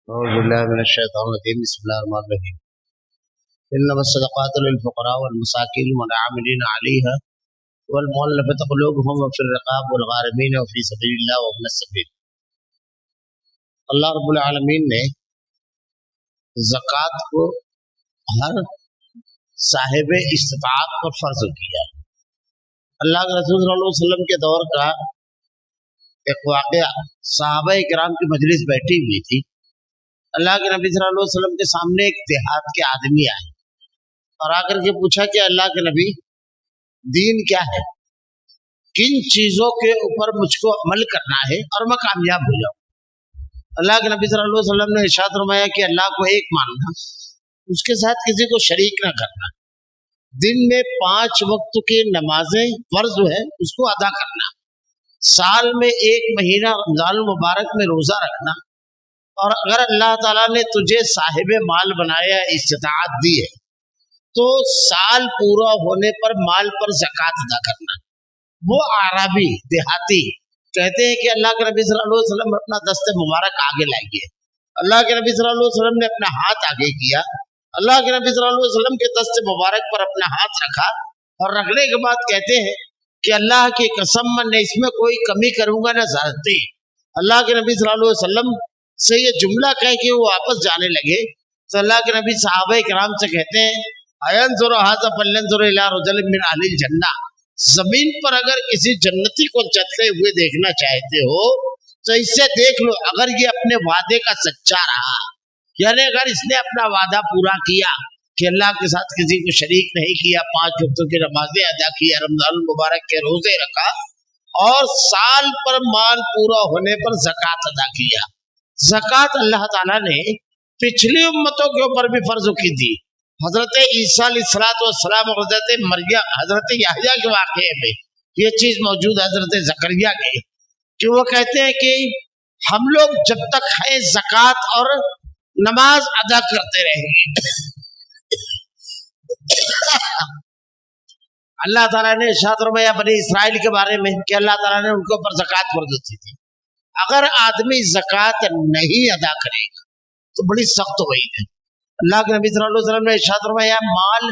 أعوذ بالله من الشيطان الرجيم بسم الله الرحمن الرحيم إنما الصدقات للفقراء والمساكين والعاملين عليها والمؤلفة قلوبهم وفي الرقاب والغارمين وفي سبيل الله وابن السبيل. اللہ رب العالمین نے زکوٰۃ کو ہر صاحب استطاعت پر فرض کیا. اللہ کے رسول صلی اللہ علیہ وسلم کے دور کا ایک واقعہ، صحابہ کرام کی مجلس بیٹھی ہوئی تھی. اللہ کے نبی صلی اللہ علیہ وسلم کے سامنے ایک دیہات کے آدمی آئے اور آ کر کے پوچھا کہ اللہ کے نبی، دین کیا ہے، کن چیزوں کے اوپر مجھ کو عمل کرنا ہے اور میں کامیاب ہو جاؤں. اللہ کے نبی صلی اللہ علیہ وسلم نے ارشاد فرمایا کہ اللہ کو ایک ماننا، اس کے ساتھ کسی کو شریک نہ کرنا، دن میں 5 وقت کی نمازیں فرض ہے اس کو ادا کرنا، سال میں 1 مہینہ رمضان المبارک میں روزہ رکھنا، اور اگر اللہ تعالیٰ نے تجھے صاحب مال بنایا، استطاعت دی ہے، تو سال پورا ہونے پر مال پر زکوٰۃ ادا کرنا. وہ اعرابی دیہاتی کہتے ہیں کہ اللہ کے نبی صلی اللہ علیہ وسلم اپنا دست مبارک آگے لائیے. اللہ کے نبی صلی اللہ علیہ وسلم نے اپنا ہاتھ آگے کیا. اللہ کے نبی صلی اللہ علیہ وسلم کے دست مبارک پر اپنا ہاتھ رکھا اور رکھنے کے بعد کہتے ہیں کہ اللہ کی قسم میں اس میں کوئی کمی کروں گا نہ زیادتی. اللہ کے نبی صلی اللہ علیہ وسلم سے یہ جملہ کہہ کے وہ واپس جانے لگے تو اللہ کے نبی صحابہ کرام سے کہتے ہیں اَيَنْظُرُ هَذَا فَلْيَنْظُرْ إِلَىٰ رَجُلٍ مِّنْ أَهْلِ الْجَنَّةِ. زمین پر اگر کسی جنتی کو چلتے ہوئے دیکھنا چاہتے ہو تو اس سے دیکھ لو اگر یہ اپنے وعدے کا سچا رہا، یعنی اگر اس نے اپنا وعدہ پورا کیا کہ اللہ کے ساتھ کسی کو شریک نہیں کیا، 5 وقتوں کی نمازیں ادا کیا، رمضان المبارک کے روزے رکھا اور سال پر مال پورا ہونے پر زکوٰۃ ادا کیا. زکوٰۃ اللہ تعالیٰ نے پچھلی امتوں کے اوپر بھی فرض کی تھی. حضرت عیسیٰ علیہ السلام اور حضرت مریم، حضرت یحییٰ کے واقعے میں یہ چیز موجود ہے، حضرت زکریا کے، کہ وہ کہتے ہیں کہ ہم لوگ جب تک ہیں زکوٰۃ اور نماز ادا کرتے رہیں گے. اللہ تعالیٰ نے ارشاد فرمایا بنی اسرائیل کے بارے میں کہ اللہ تعالیٰ نے ان کے اوپر زکوٰۃ فرض کی تھی. اگر آدمی زکوٰۃ نہیں ادا کرے گا تو بڑی سخت وعید ہے. اللہ کے نبی صلی اللہ علیہ وسلم نے ارشاد فرمایا مال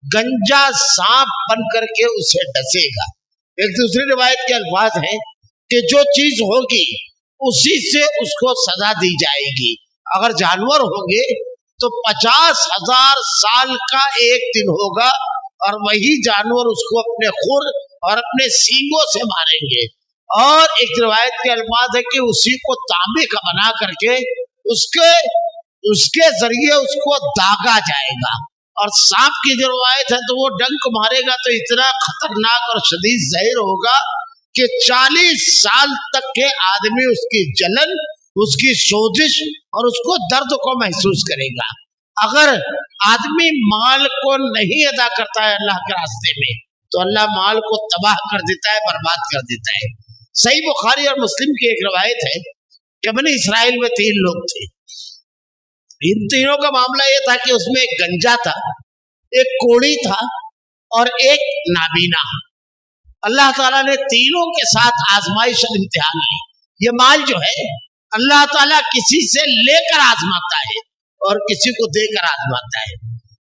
گنجا سانپ بن کر کے اسے ڈسے گا. ایک دوسری روایت کے الفاظ ہیں کہ جو چیز ہوگی اسی سے اس کو سزا دی جائے گی. اگر جانور ہوں گے تو 50,000 سال کا ایک دن ہوگا اور وہی جانور اس کو اپنے خر اور اپنے سینگوں سے ماریں گے. اور ایک روایت کے الفاظ ہے کہ اسی کو تانبے کا بنا کر کے اس کے ذریعے اس کو داغا جائے گا. اور سانپ کی جو روایت ہے تو وہ ڈنک مارے گا تو اتنا خطرناک اور شدید زہر ہوگا کہ 40 سال تک کے آدمی اس کی جلن، اس کی سوزش اور اس کو درد کو محسوس کرے گا. اگر آدمی مال کو نہیں ادا کرتا ہے اللہ کے راستے میں تو اللہ مال کو تباہ کر دیتا ہے، برباد کر دیتا ہے. صحیح بخاری اور مسلم کی ایک روایت ہے کہ بنی اسرائیل میں 3 لوگ تھے. ان تینوں کا معاملہ یہ تھا کہ اس میں ایک گنجا تھا، ایک کوڑی تھا اور ایک نابینا. اللہ تعالیٰ نے تینوں کے ساتھ آزمائش اور امتحان لی. یہ مال جو ہے اللہ تعالیٰ کسی سے لے کر آزماتا ہے اور کسی کو دے کر آزماتا ہے.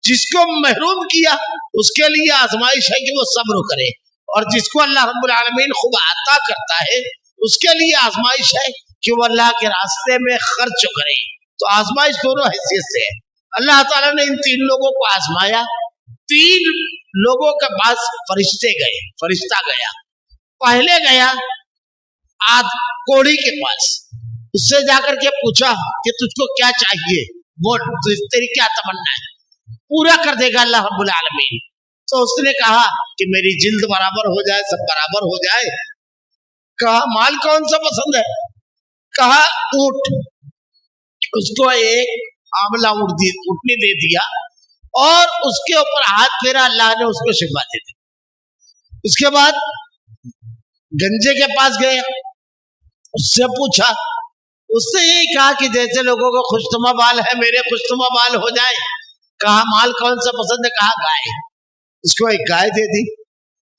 جس کو محروم کیا اس کے لیے آزمائش ہے کہ وہ صبر کرے، اور جس کو اللہ رب العالمین خوب عطا کرتا ہے اس کے لیے آزمائش ہے کہ وہ اللہ کے راستے میں خرچ کرے. تو آزمائش دونوں حیثیت سے ہے. اللہ تعالیٰ نے ان 3 لوگوں کو آزمایا. 3 لوگوں کے پاس فرشتہ گیا. پہلے گیا کوڑی کے پاس، اس سے جا کر کے پوچھا کہ تجھ کو کیا چاہیے، وہ تیری کیا تمنا ہے، پورا کر دے گا اللہ رب العالمین. تو اس نے کہا کہ میری جلد برابر ہو جائے، سب برابر ہو جائے. کہا مال کون سا پسند ہے؟ کہا اونٹ. اس کو ایک آملہ اونٹنی دے دیا اور اس کے اوپر ہاتھ پھیرا، اللہ نے اس کو شفا دے دی. اس کے بعد گنجے کے پاس گئے، اس سے پوچھا، اس سے یہی کہا کہ جیسے لوگوں کو خوشنما بال ہے میرے خوشنما بال ہو جائے. کہا مال کون سا پسند ہے؟ کہا گائے. اس کو ایک گائے دے دی.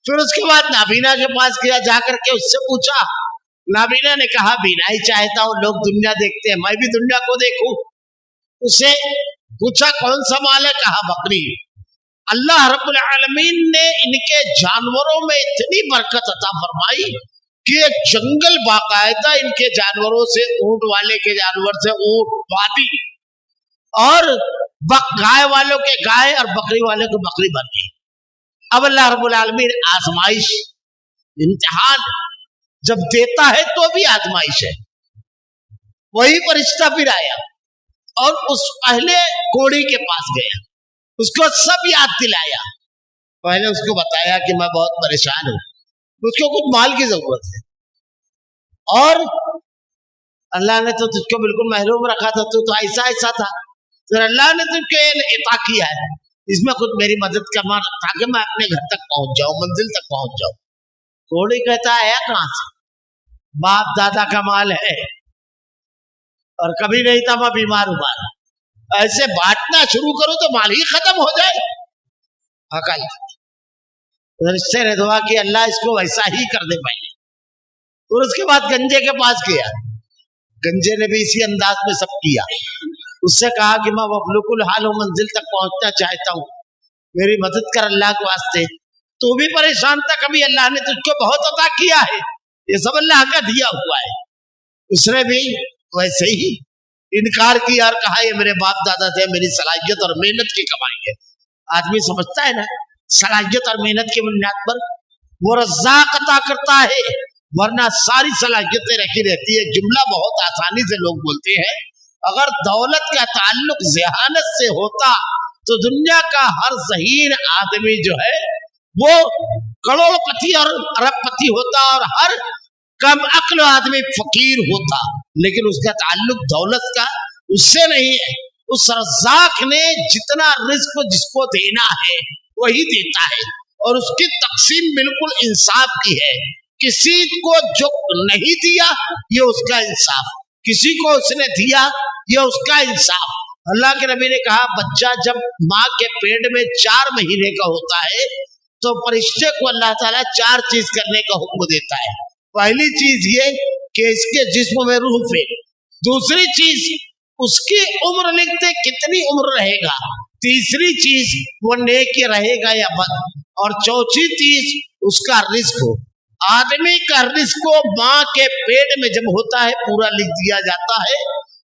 پھر اس کے بعد نابینا کے پاس گیا، جا کر کے اس سے پوچھا नाबीना ने कहा बीनाई चाहता हूं, लोग दुनिया देखते हैं, मैं भी दुनिया को देखूं। उसे पूछा कौन सा माल है, कहा बकरी। अल्लाह रब्बुल आलमीन ने इनके जानवरों में इतनी बरकत अता फरमाई कि एक जंगल बाकायदा इनके जानवरों से, ऊंट वाले के जानवर से ऊंट, वादी, और गाय वालों के गाय और बकरी वालों के बकरी बन गई। अब अल्लाह रब्बुल आलमीन आजमाइश, इम्तिहान जब देता है तो भी आजमाइश है। वही फरिश्ता फिर आया और उस पहले कोड़ी के पास गया, उसको सब याद दिलाया। पहले उसको बताया कि मैं बहुत परेशान हूं, मुझको कुछ माल की जरूरत है, और अल्लाह ने तो तुझको बिल्कुल महरूम रखा था, तू तो ऐसा ऐसा था, फिर अल्लाह ने तुझको इता किया है, इसमें खुद मेरी मदद करना ताकि मैं अपने घर तक पहुंच जाऊं, मंजिल तक पहुंच जाऊं। कोड़ी कहता है कहां से, बाप दादा का माल है और कभी नहीं था मैं बीमार हुआ, ऐसे बांटना शुरू करो तो माल ही खत्म हो जाए। अकल इससे ने दुआ की अल्लाह इसको वैसा ही कर दे पहले। और उसके बाद गंजे के पास गया, गंजे ने भी इसी अंदाज में सब किया। उससे कहा कि मैं मखलूकुल हाल हूं, मंजिल तक पहुंचना चाहता हूं, मेरी मदद कर अल्लाह के वास्ते। तू भी परेशान था, कभी अल्लाह ने तुझको बहुत अता किया है, ये सब अल्लाह का दिया हुआ है। उसने भी वैसे ही इनकार किया और कहा ये मेरे बाप दादा थे, मेरी सलाहियत और मेहनत की कमाई है। आदमी समझता है ना, सलाहियत और मेहनत की बुनियाद पर वो रज़्ज़ाक़ अता करता है, वरना सारी सलाहियतें रखी रहती है। जुमला बहुत आसानी से लोग बोलते हैं, अगर दौलत का ताल्लुक ज़हानत से होता तो दुनिया का हर ज़हीन आदमी जो है वो करोड़पति और अरबपति होता और हर कम अक्ल आदमी फकीर होता, लेकिन उसका ताल्लुक दौलत का उससे नहीं है। उस रज़्ज़ाक़ ने जितना रिज़्क़ जिसको देना है वही देता है, और उसकी तक़सीम बिल्कुल इंसाफ की है। किसी को जो नहीं दिया ये उसका इंसाफ, किसी को उसने दिया ये उसका इंसाफ। अल्लाह के नबी ने कहा बच्चा जब माँ के पेट में 4 महीने का होता है तो फरिश्ते को अल्लाह ताला 4 चीज करने का हुक्म देता है। पहली चीज ये कि इसके जिस्म में रूह फेंक, दूसरी चीज उसकी उम्र लिखते कितनी उम्र रहेगा, तीसरी चीज वो नेक रहेगा या बद, और चौथी चीज उसका रिस्क हो। आदमी का रिस्क को माँ के पेट में जब होता है पूरा लिख दिया जाता है,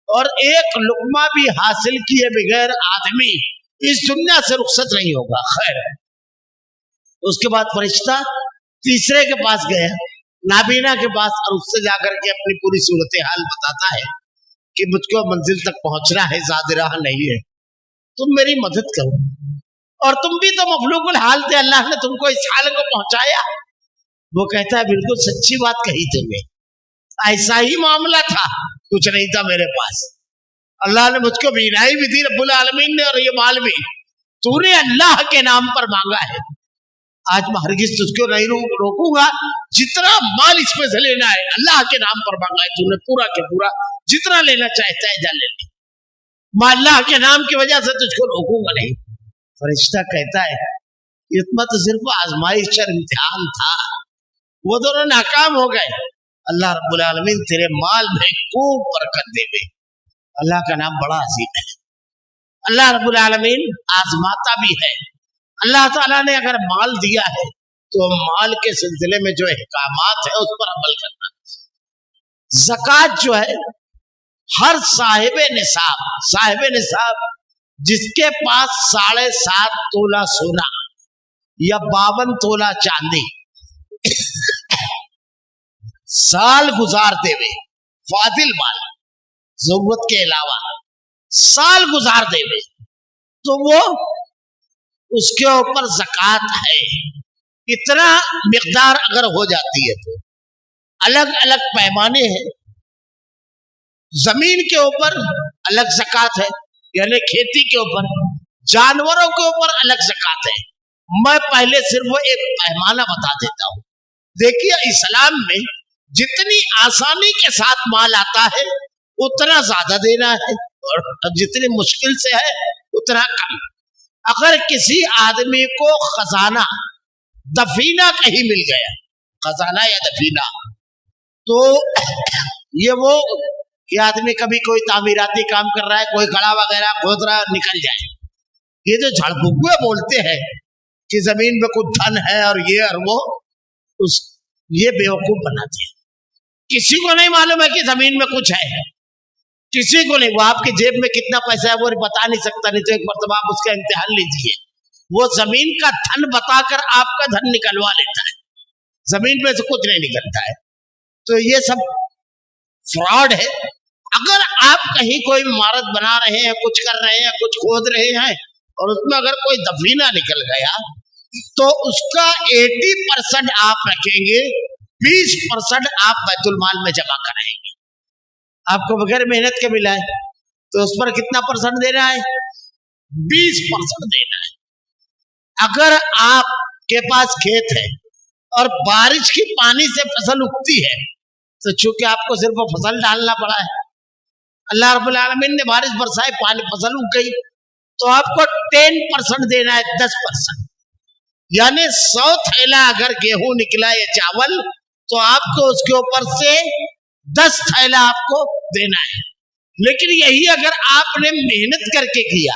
और एक लुकमा भी हासिल किए बगैर आदमी इस दुनिया से रुखसत नहीं होगा। खैर, उसके बाद फरिश्ता तीसरे के पास गया, नाबीना के पास, और उससे जाकर के अपनी पूरी सूरत हाल बताता है कि मुझको मंजिल तक पहुंचना है, ज़्यादा राह नहीं है, तुम मेरी मदद करो। और तुम भी तो मखलूकुल हाल थे, अल्लाह ने तुमको इस हाल को पहुंचाया। वो कहता है बिल्कुल सच्ची बात कही तुमने, ऐसा ही मामला था, कुछ नहीं था मेरे पास। अल्लाह ने मुझको बीनाई भी दी रब्बुल आलमीन ने, और ये माल भी तूने अल्लाह के नाम पर मांगा है। आज मैं हरगिज तुझको नहीं रोकूंगा, जितना माल इसमें से लेना है अल्लाह के नाम पर मांगा है तूने, पूरा के पूरा जितना लेना चाहता है जा ले ले, मैं अल्लाह के नाम की वजह से तुझको रोकूंगा नहीं। फरिश्ता कहता है इतना तो सिर्फ आजमाइश और इम्तिहान था, वो दोनों नाकाम हो गए। अल्लाह रब्बुल आलमीन तेरे माल में खूब बरकत देवे। अल्लाह का नाम बड़ा अजीम है। अल्लाह रब्बुल आलमीन आजमाता भी है। अल्लाह ताला ने अगर माल दिया है तो माल के सिलसिले में जो अहकामात है उस पर अमल करना। ज़कात जो है हर साहिब निसाब जिसके पास 7.5 तोला सोना या 52 तोला चांदी साल गुजार देवे, फादिल माल जरूरत के अलावा साल गुजार देवे, तो वो उसके ऊपर ज़कात है। इतना मिकदार अगर हो जाती है तो अलग अलग पैमाने हैं। जमीन के ऊपर अलग ज़कात है, यानी खेती के ऊपर, जानवरों के ऊपर अलग ज़कात है। मैं पहले सिर्फ एक पैमाना बता देता हूं। देखिए, इस्लाम में जितनी आसानी के साथ माल आता है उतना ज्यादा देना है, और जितनी मुश्किल से है उतना कम। अगर किसी आदमी को खजाना दफीना कहीं मिल गया, खजाना या दफीना, तो ये वो कि आदमी कभी कोई तामीराती काम कर रहा है, कोई गड़ा वगैरह खोद रहा है, निकल जाए। ये जो झड़फुगुए बोलते हैं कि जमीन में कुछ धन है और ये और वो, ये बेवकूफ बनाते हैं। किसी को नहीं मालूम है कि जमीन में कुछ है, किसी को नहीं। वो आपकी जेब में कितना पैसा है वो बता नहीं सकता, नहीं तो एक मरतबा आप उसका इम्तिहान लीजिए। वो जमीन का धन बताकर आपका धन निकलवा लेता है, जमीन में से कुछ नहीं निकलता है। तो ये सब फ्रॉड है। अगर आप कहीं कोई इमारत बना रहे हैं, कुछ कर रहे हैं, कुछ खोद रहे हैं और उसमें अगर कोई दफीना निकल गया तो उसका 80% आप रखेंगे, 20% आप बैतुल माल में जमा कराएंगे। आपको बगैर मेहनत के मिला है तो उस पर कितना परसेंट देना है? 20% देना है। अगर आपके पास खेत है और बारिश की पानी से फसल उगती है तो चूंकि आपको सिर्फ फसल डालना पड़ा है, अल्लाह रब्बुल आलमीन ने बारिश बरसाई, पानी फसल उग गई, तो आपको 10% देना है, 10%। यानी 100 थैला अगर गेहूं निकला या चावल तो आपको उसके ऊपर से 10 थैला आपको देना है। लेकिन यही अगर आपने मेहनत करके किया,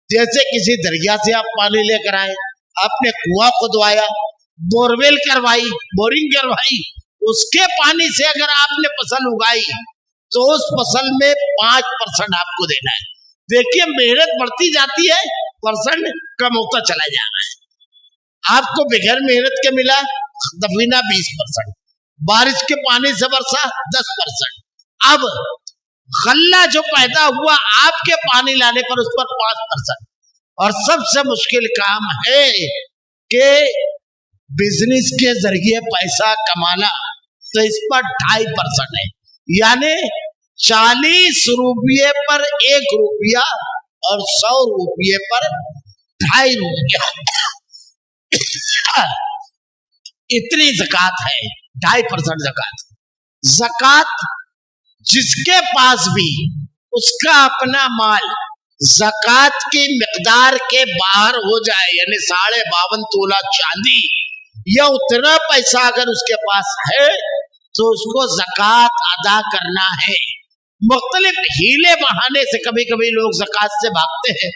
जैसे किसी दरिया से आप पानी लेकर आए, आपने कुआं खुदवाया, बोरवेल करवाई, बोरिंग करवाई, उसके पानी से अगर आपने फसल उगाई तो उस फसल में 5% आपको देना है। देखिए मेहनत बढ़ती जाती है, परसेंट कम होता चला जा रहा है। आपको बगैर मेहनत के मिला दफीना 20%, बारिश के पानी से वर्षा 10%, अब गल्ला जो पैदा हुआ आपके पानी लाने पर उस पर 5%। और सबसे मुश्किल काम है कि बिजनेस के जरिए पैसा कमाना, तो इस पर 2.5% है। यानी 40 रुपये पर 1 रुपया और 100 रुपये पर 2.5 रुपया, इतनी ज़कात है, 2.5% ज़कात। ज़कात जिसके पास भी उसका अपना माल ज़कात की मिकदार के बाहर हो जाए, यानी 52.5 तोला चांदी या उतना पैसा अगर उसके पास है तो उसको ज़कात अदा करना है। मुख्तलिफ हीले बहाने से कभी कभी लोग ज़कात से भागते हैं,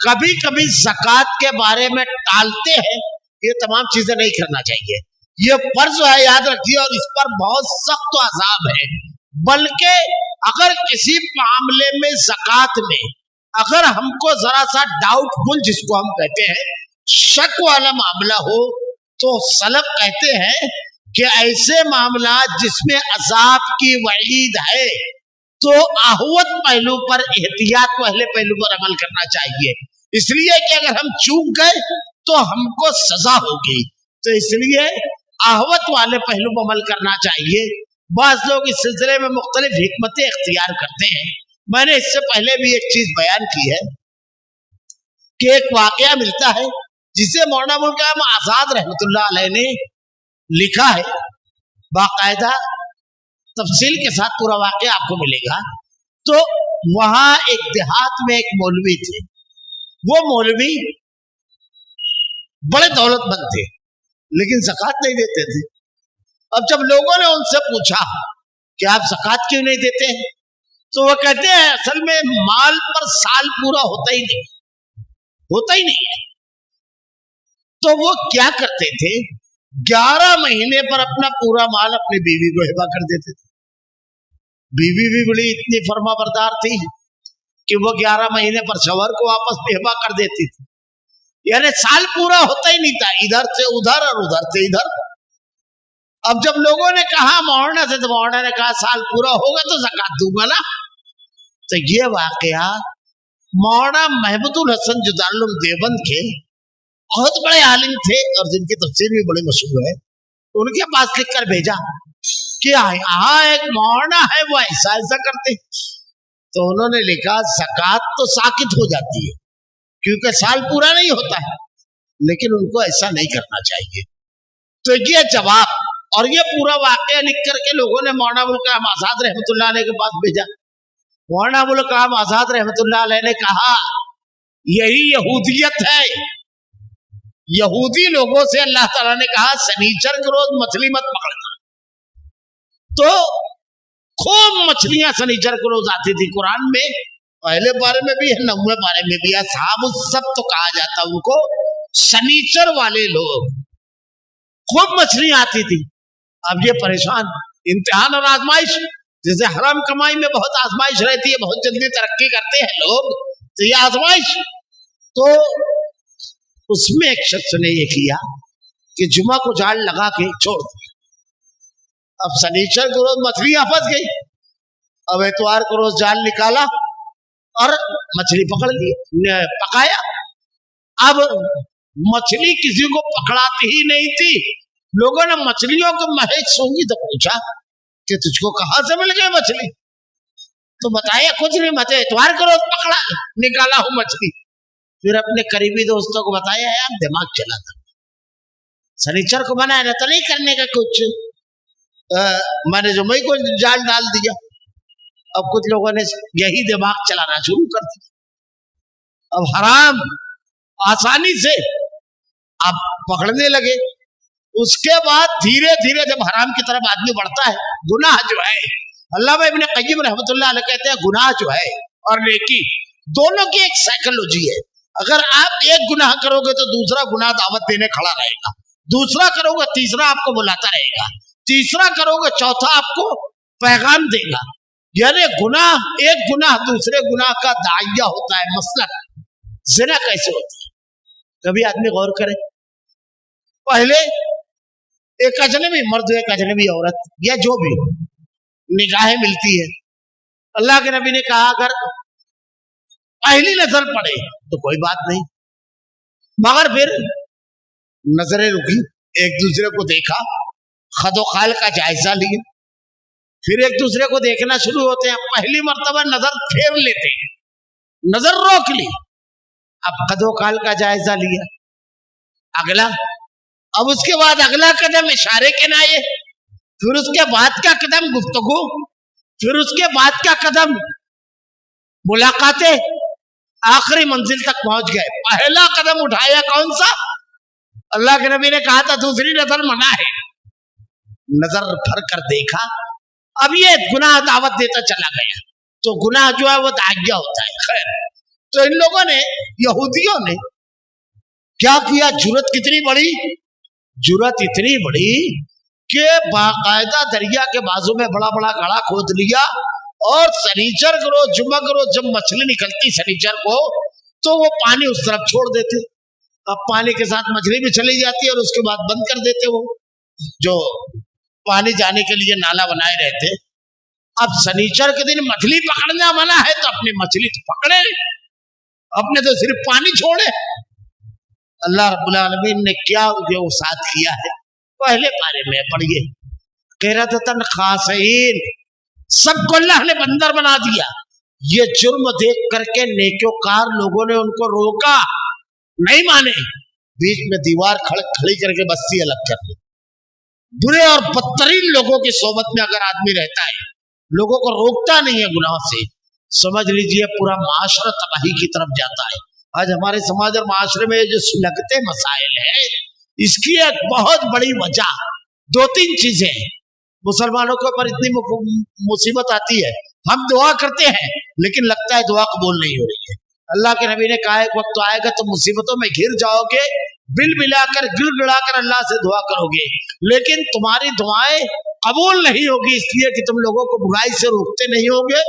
कभी कभी ज़कात के बारे में टालते हैं। ये तमाम चीजें नहीं करना चाहिए, ये फर्ज है, याद रखिए, और इस पर बहुत सख्त अज़ाब है। बल्कि अगर किसी मामले में ज़कात में अगर हमको जरा सा डाउटफुल, जिसको हम कहते हैं शक वाला मामला हो, तो सलफ कहते हैं कि ऐसे मामला जिसमें अज़ाब की वईद है तो आहवत पहलू पर एहतियात वाले पहलू पर अमल करना चाहिए। इसलिए कि अगर हम चूक गए तो हमको सजा होगी, तो इसलिए आहवत वाले पहलू पर अमल करना चाहिए। बाज़ लोग इस सिलसिले में मुख्तलिफ हिकमतें इख्तियार करते हैं। मैंने इससे पहले भी एक चीज बयान की है कि एक वाकया मिलता है जिसे मौलाना अबुल कलाम आजाद रहमतुल्लाह अलैह ने लिखा है, बाकायदा तफसील के साथ पूरा वाकया आपको मिलेगा। तो वहां एक देहात में एक मौलवी थे, वो मौलवी बड़े दौलतमंद थे लेकिन ज़कात नहीं देते थे। अब जब लोगों ने उनसे पूछा कि आप ज़कात क्यों नहीं देते हैं, तो वो कहते हैं असल में माल पर साल पूरा होता ही नहीं है। तो वो क्या करते थे, 11 महीने पर अपना पूरा माल अपनी बीवी को हिबा कर देते थे। बीवी भी बड़ी इतनी फर्माबरदार थी कि वो 11 महीने पर शौहर को वापस हिबा कर देती थी। यानी साल पूरा होता ही नहीं था, इधर से उधर और उधर से इधर। अब जब लोगों ने कहा मौलाना से, तो मौलाना ने कहा साल पूरा होगा तो ज़कात दूंगा ना। तो ये वाकया मौलाना महमूदुल हसन जो दारुल उलूम देवबंद के बहुत बड़े आलिम थे और जिनकी तफसीर भी बड़ी मशहूर है, उनके पास लिख कर भेजा कि यहाँ एक मौलाना है वो ऐसा ऐसा करते। तो उन्होंने लिखा ज़कात तो साकित हो जाती है क्योंकि साल पूरा नहीं होता है, लेकिन उनको ऐसा नहीं करना चाहिए। तो ये जवाब और ये पूरा वाकया लिख करके लोगों ने मौलाना अबुल कलाम आजाद रहमतुल्लाह अलैह के पास भेजा। मौलाना अबुल कलाम आजाद रहमतुल्लाह अलैह ने कहा यही यहूदियत है। यहूदी लोगों से अल्लाह ताला ने कहा शनीचर के रोज मछली मत पकड़ना, तो खूब मछलियां शनिचर को रोज आती थी। कुरान में पहले बारे में भी है, 9वें बारे में भी है। साहब सब तो कहा जाता उनको शनिचर वाले लोग, खूब मछलियां आती थी। अब ये परेशान, इम्तिहान और आजमाइश, जैसे हराम कमाई में बहुत आजमाइश रहती है, बहुत जल्दी तरक्की करते हैं लोग, तो ये आजमाइश। तो उसमें एक शख्स ने ये किया कि जुमा को जाल लगा के छोड़ दिया। अब शनिचर को रोज मछलियां फंस गई। अब एतवार को रोज जाल निकाला और मछली पकड़ ली, पकाया। अब मछली किसी को पकड़ाती ही नहीं थी। लोगों ने मछलियों को महक सूंघी तो पूछा कि तुझको कहां से मिल गई मछली? तो बताया कुछ नहीं, मैं एतवार को रोज पकड़ा निकाला हूं मछली। फिर अपने करीबी दोस्तों को बताया, यार दिमाग चला था, शनिचर को मना है ना तो नहीं करने का कुछ, मैंने जुम्मे को जाल डाल दिया। अब कुछ लोगों ने यही दिमाग चलाना शुरू कर दिया। अब हराम आसानी से अब पकड़ने लगे। उसके बाद धीरे धीरे जब हराम की तरफ आदमी बढ़ता है, गुनाह जो है, अल्लामा इब्न क़य्यिम रहमतुल्लाह अलैह कहते हैं गुनाह जो है और नेकी दोनों की एक साइकोलॉजी है। अगर आप एक गुनाह करोगे तो दूसरा गुनाह दावत देने खड़ा रहेगा, दूसरा करोगे तीसरा आपको बुलाता रहेगा, तीसरा करोगे चौथा आपको पैगाम देगा। यानी गुनाह, एक गुनाह दूसरे गुनाह का दाइया होता है। मसलन ज़िना कैसे होता है, कभी आदमी गौर करे। पहले एक अजनबी मर्द, एक अजनबी औरत या जो भी निगाहें मिलती है, अल्लाह के नबी ने कहा अगर पहली नजर पड़े तो कोई बात नहीं, मगर फिर नजरें रुकी, एक दूसरे को देखा, खदोखाल का जायजा लिया, फिर एक दूसरे को देखना शुरू होते हैं। पहली मर्तबा नजर फेर लेते हैं, नजर रोक ली, अब खदोखाल का जायजा लिया, अगला, अब उसके बाद अगला कदम इशारे के नाये, फिर उसके बाद का कदम गुफ्तगू, फिर उसके बाद का कदम मुलाकातें, आखिरी मंजिल तक पहुंच गए। पहला कदम उठाया कौन सा? अल्लाह के नबी ने कहा था दूसरी नजर मना है। नजर भर कर देखा, अब ये गुनाह दावत देता चला गया, तो गुनाह जो है वो दागिया होता है। खैर, तो इन लोगों ने, यहूदियों ने क्या किया, जुर्रत कितनी बड़ी, जुर्रत इतनी बड़ी कि बाकायदा दरिया के बाजू में बड़ा बड़ा गड़ा खोद लिया और शनिचर को रोज, जुम्मा को रोज जब मछली निकलती शनिचर को, तो वो पानी उस तरफ छोड़ देते। अब पानी के साथ मछली भी चली जाती है और उसके बाद बंद कर देते वो जो पानी जाने के लिए नाला बनाए रहते। अब शनिचर के दिन मछली पकड़ना मना है तो अपनी मछली तो पकड़े, अपने तो सिर्फ पानी छोड़े। अल्लाह रब्बुल आलमीन ने क्या जो साथ किया है, पहले बारे में पढ़िए, क़िरातन खासिन, सबको अल्लाह ने बंदर बना दिया। ये जुर्म देख करके नेकोकार लोगों ने उनको रोका, नहीं माने, बीच में दीवार खड़ी करके बस्ती अलग कर ली। बुरे और बदतरीन लोगों की सोबत में अगर आदमी रहता है, लोगों को रोकता नहीं है गुनाह से, समझ लीजिए पूरा माशरा तबाही की तरफ जाता है। आज हमारे समाज और माशरे में जो सुलगते मसाइल है, इसकी एक बहुत बड़ी वजह 2-3 चीजें हैं। मुसलमानों के ऊपर इतनी मुसीबत आती है, हम दुआ करते हैं लेकिन लगता है दुआ कबूल नहीं हो रही है। अल्लाह के नबी ने कहा एक वक्त तो आएगा तो मुसीबतों में घिर जाओगे, बिल मिलाकर गिड़गिड़ाकर अल्लाह से दुआ करोगे, लेकिन तुम्हारी दुआएं कबूल नहीं होगी, इसलिए कि तुम लोगों को बुराई से रोकते नहीं होगे,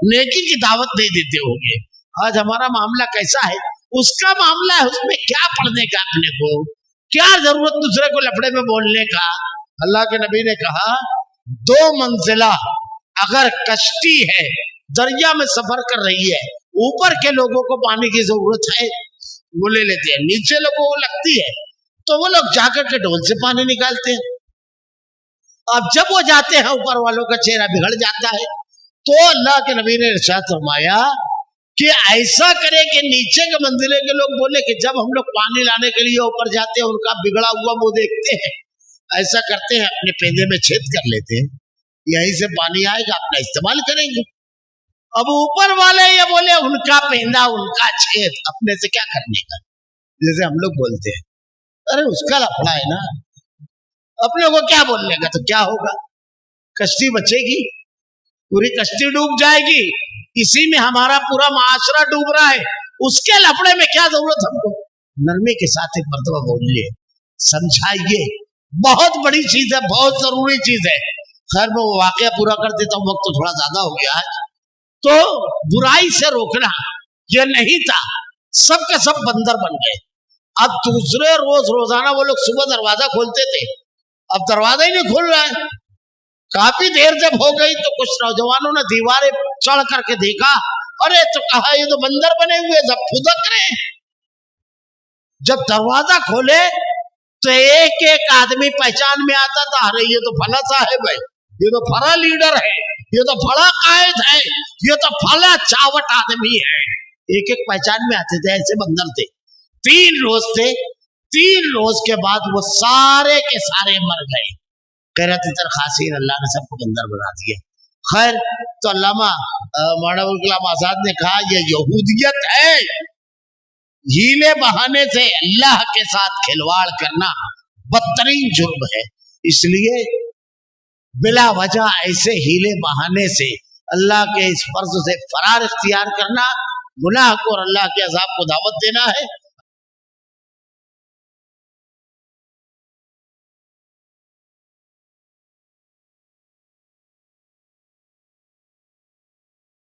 नेकी की दावत नहीं देते होगे। आज हमारा मामला कैसा है, उसका मामला है, उसमें क्या पढ़ने का, अपने को क्या जरूरत दूसरे को लफड़े में बोलने का। अल्लाह के नबी ने कहा 2 मंजिला अगर कश्ती है, दरिया में सफर कर रही है, ऊपर के लोगों को पानी की जरूरत है, वो ले लेते हैं, नीचे लोगों को लगती है तो वो लोग जाकर के ढोल से पानी निकालते हैं। अब जब वो जाते हैं ऊपर वालों का चेहरा बिगड़ जाता है। तो अल्लाह के नबी ने इरशाद फरमाया कि ऐसा करे कि नीचे के मंजिले के लोग बोले कि जब हम लोग पानी लाने के लिए ऊपर जाते हैं उनका बिगड़ा हुआ मुंह देखते हैं, ऐसा करते हैं अपने पेंदे में छेद कर लेते हैं, यहीं से पानी आएगा, अपना इस्तेमाल करेंगे। अब ऊपर वाले ये बोले उनका पेंदा उनका छेद, अपने से क्या करने का, जैसे हम लोग बोलते हैं, अरे उसका लफड़ा है ना, अपने को क्या बोलने का, तो क्या होगा। کشتی بچے گی؟ پوری کشتی ڈوب جائے گی. اسی میں ہمارا پورا معاشرہ ڈوب رہا ہے. اس کے لفڑے میں کیا ضرورت ہم کو؟ نرمی کے ساتھ ایک مرتبہ بولیے, سمجھائیے. بہت بڑی چیز ہے, بہت ضروری چیز ہے. خیر میں وہ واقعہ پورا کر دیتا ہوں, وقت تو تھوڑا زیادہ ہو گیا ہے. تو برائی سے روکنا یہ نہیں تھا, سب کے سب بندر بن گئے. اب دوسرے روزانہ وہ لوگ صبح دروازہ کھولتے تھے, اب دروازہ ہی نہیں کھول رہا ہے. کافی دیر جب ہو گئی تو کچھ نوجوانوں نے دیواریں چڑھ کر کے دیکھا, ارے تو کہا یہ تو بندر بنے ہوئے سب پھدک رہے ہیں. جب دروازہ کھولے تو ایک ایک آدمی پہچان میں آتا تھا, ارے یہ تو فلاں صاحب ہے, یہ تو فلاں لیڈر ہے, یہ تو فلاں قائد ہے, یہ تو فلاں چاوٹ آدمی ہے. ایک ایک پہچان میں آتے تھے. ایسے بندر تھے. 3 روز تھے. 3 روز کے بعد وہ سارے کے سارے مر گئے. غیرت ترخاصین اللہ نے سب کو بندر بنا دیا. خیر تو علامہ مولانا ابوالکلام آزاد نے کہا یہ یہودیت ہے. ہیلے بہانے سے اللہ کے ساتھ کھلواڑ کرنا بدترین جرم ہے. اس لیے بلا وجہ ایسے ہیلے بہانے سے اللہ کے اس فرض سے فرار اختیار کرنا گناہ کو اور اللہ کے عذاب کو دعوت دینا ہے.